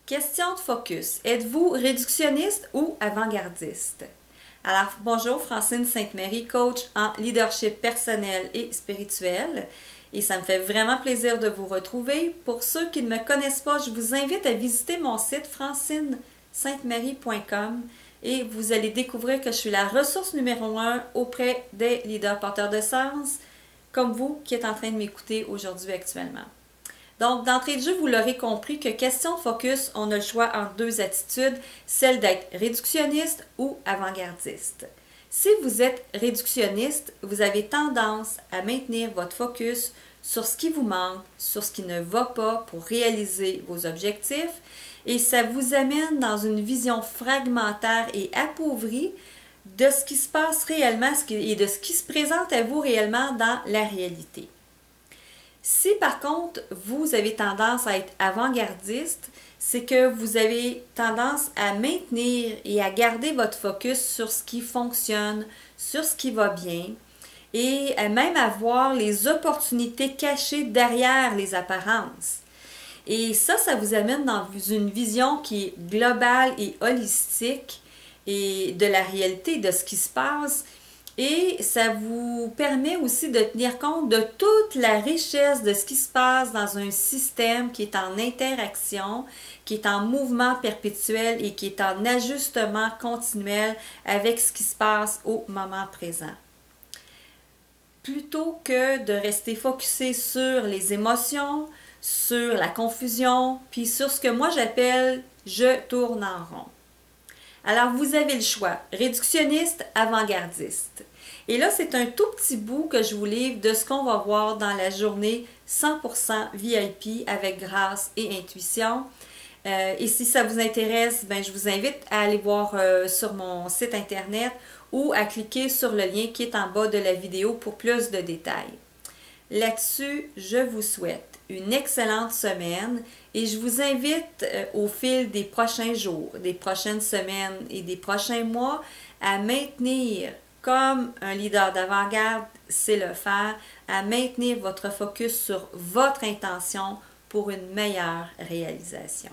Question de focus. Êtes-vous réductionniste ou avant-gardiste? Alors, bonjour, Francine Sainte-Marie, coach en leadership personnel et spirituel. Et ça me fait vraiment plaisir de vous retrouver. Pour ceux qui ne me connaissent pas, je vous invite à visiter mon site francinesaintemarie.com et vous allez découvrir que je suis la ressource numéro 1 auprès des leaders porteurs de sens, comme vous qui êtes en train de m'écouter aujourd'hui actuellement. Donc, d'entrée de jeu, vous l'aurez compris que question de focus, on a le choix entre deux attitudes, celle d'être réductionniste ou avant-gardiste. Si vous êtes réductionniste, vous avez tendance à maintenir votre focus sur ce qui vous manque, sur ce qui ne va pas pour réaliser vos objectifs, et ça vous amène dans une vision fragmentaire et appauvrie de ce qui se passe réellement et de ce qui se présente à vous réellement dans la réalité. Si par contre, vous avez tendance à être avant-gardiste, c'est que vous avez tendance à maintenir et à garder votre focus sur ce qui fonctionne, sur ce qui va bien, et même à voir les opportunités cachées derrière les apparences. Et ça vous amène dans une vision qui est globale et holistique et de la réalité, de ce qui se passe. Et ça vous permet aussi de tenir compte de toute la richesse de ce qui se passe dans un système qui est en interaction, qui est en mouvement perpétuel et qui est en ajustement continuel avec ce qui se passe au moment présent. Plutôt que de rester focusé sur les émotions, sur la confusion, puis sur ce que moi j'appelle « je tourne en rond ». Alors, vous avez le choix, réductionniste, avant-gardiste. Et là, c'est un tout petit bout que je vous livre de ce qu'on va voir dans la journée 100% VIP avec grâce et intuition. Et si ça vous intéresse, ben, je vous invite à aller voir sur mon site internet ou à cliquer sur le lien qui est en bas de la vidéo pour plus de détails. Là-dessus, je vous souhaite une excellente semaine et je vous invite au fil des prochains jours, des prochaines semaines et des prochains mois à maintenir, comme un leader d'avant-garde sait le faire, à maintenir votre focus sur votre intention pour une meilleure réalisation.